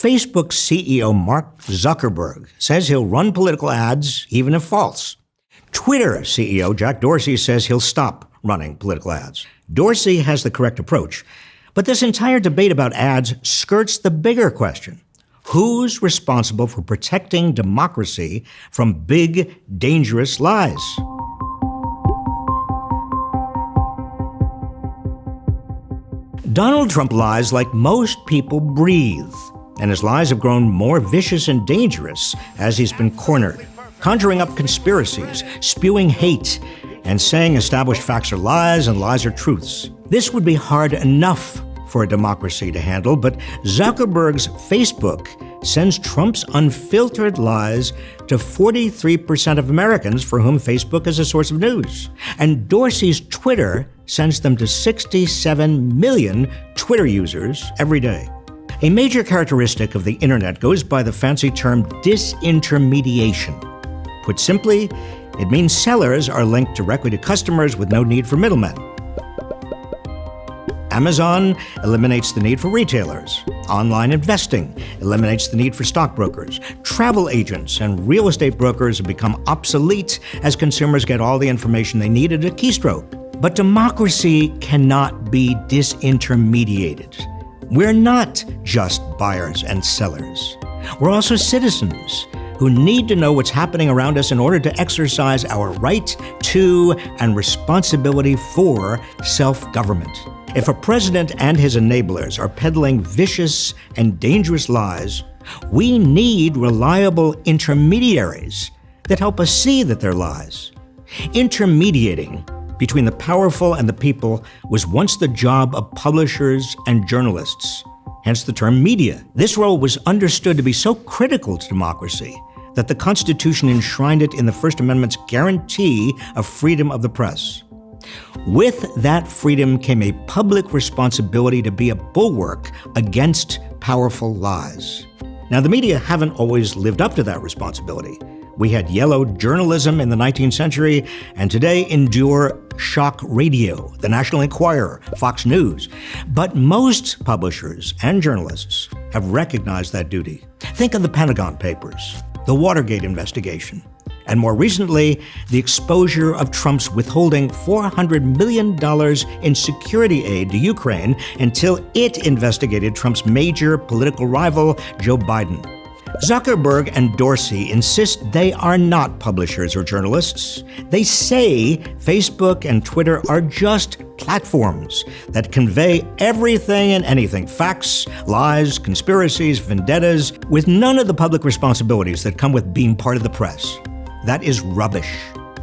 Facebook CEO Mark Zuckerberg says he'll run political ads even if false. Twitter CEO Jack Dorsey says he'll stop running political ads. Dorsey has the correct approach, but this entire debate about ads skirts the bigger question. Who's responsible for protecting democracy from big, dangerous lies? Donald Trump lies like most people breathe, and his lies have grown more vicious and dangerous as he's been cornered, conjuring up conspiracies, spewing hate, and saying established facts are lies and lies are truths. This would be hard enough for a democracy to handle, but Zuckerberg's Facebook sends Trump's unfiltered lies to 43% of Americans for whom Facebook is a source of news. And Dorsey's Twitter sends them to 67 million Twitter users every day. A major characteristic of the internet goes by the fancy term disintermediation. Put simply, it means sellers are linked directly to customers with no need for middlemen. Amazon eliminates the need for retailers. Online investing eliminates the need for stockbrokers. Travel agents and real estate brokers have become obsolete as consumers get all the information they need at a keystroke. But democracy cannot be disintermediated. We're not just buyers and sellers. We're also citizens who need to know what's happening around us in order to exercise our right to and responsibility for self-government. If a president and his enablers are peddling vicious and dangerous lies, we need reliable intermediaries that help us see that they're lies. Intermediating between the powerful and the people was once the job of publishers and journalists, hence the term media. This role was understood to be so critical to democracy that the Constitution enshrined it in the First Amendment's guarantee of freedom of the press. With that freedom came a public responsibility to be a bulwark against powerful lies. Now, the media haven't always lived up to that responsibility. We had yellow journalism in the 19th century, and today endure shock radio, the National Enquirer, Fox News. But most publishers and journalists have recognized that duty. Think of the Pentagon Papers, the Watergate investigation, and more recently, the exposure of Trump's withholding $400 million in security aid to Ukraine until it investigated Trump's major political rival, Joe Biden. Zuckerberg and Dorsey insist they are not publishers or journalists. They say Facebook and Twitter are just platforms that convey everything and anything, facts, lies, conspiracies, vendettas, with none of the public responsibilities that come with being part of the press. That is rubbish.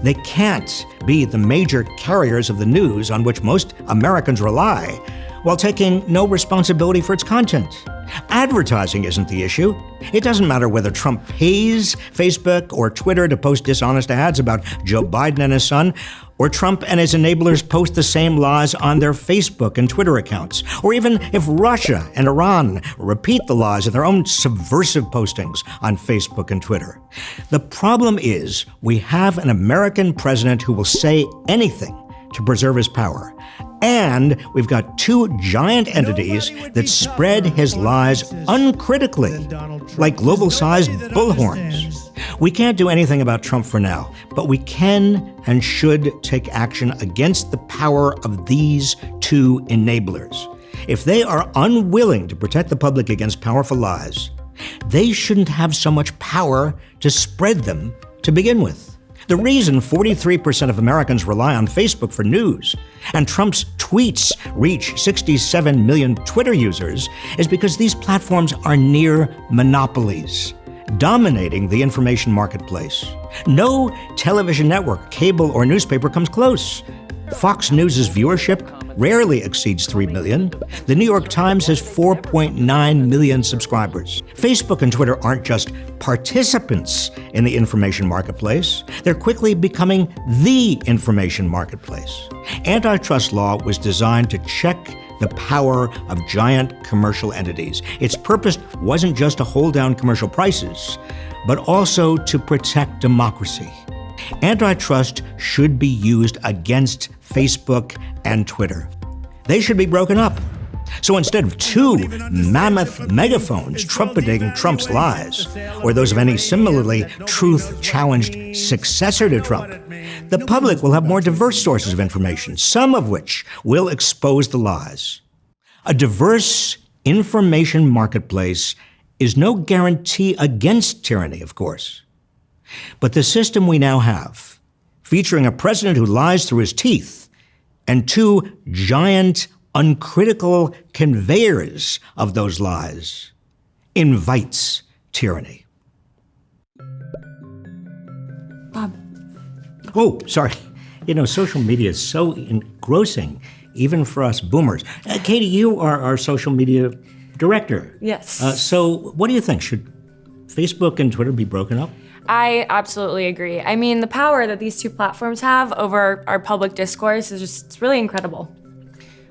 They can't be the major carriers of the news on which most Americans rely, while taking no responsibility for its content. Advertising isn't the issue. It doesn't matter whether Trump pays Facebook or Twitter to post dishonest ads about Joe Biden and his son, or Trump and his enablers post the same lies on their Facebook and Twitter accounts, or even if Russia and Iran repeat the lies in their own subversive postings on Facebook and Twitter. The problem is we have an American president who will say anything to preserve his power. And we've got two giant entities that spread his lies uncritically, like global-sized bullhorns. We can't do anything about Trump for now, but we can and should take action against the power of these two enablers. If they are unwilling to protect the public against powerful lies, they shouldn't have so much power to spread them to begin with. The reason 43% of Americans rely on Facebook for news and Trump's tweets reach 67 million Twitter users is because these platforms are near monopolies, dominating the information marketplace. No television network, cable, or newspaper comes close. Fox News' viewership rarely exceeds 3 million. The New York Times has 4.9 million subscribers. Facebook and Twitter aren't just participants in the information marketplace. They're quickly becoming the information marketplace. Antitrust law was designed to check the power of giant commercial entities. Its purpose wasn't just to hold down commercial prices, but also to protect democracy. Antitrust should be used against Facebook and Twitter. They should be broken up. So instead of two mammoth megaphones trumpeting Trump's lies, or those of any similarly truth-challenged successor to Trump, the public will have more diverse sources of information, some of which will expose the lies. A diverse information marketplace is no guarantee against tyranny, of course. But the system we now have, featuring a president who lies through his teeth and two giant, uncritical conveyors of those lies, invites tyranny. Bob. Oh, sorry. You know, social media is so engrossing, even for us boomers. Katie, you are our social media director. Yes. So what do you think? Should Facebook and Twitter be broken up? I absolutely agree. I mean, the power that these two platforms have over our public discourse is just it's really incredible.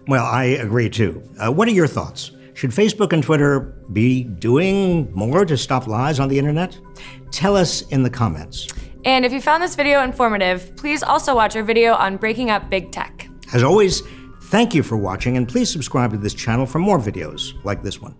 Well, I agree too. What are your thoughts? Should Facebook and Twitter be doing more to stop lies on the internet? Tell us in the comments. And if you found this video informative, please also watch our video on breaking up big tech. As always, thank you for watching, and please subscribe to this channel for more videos like this one.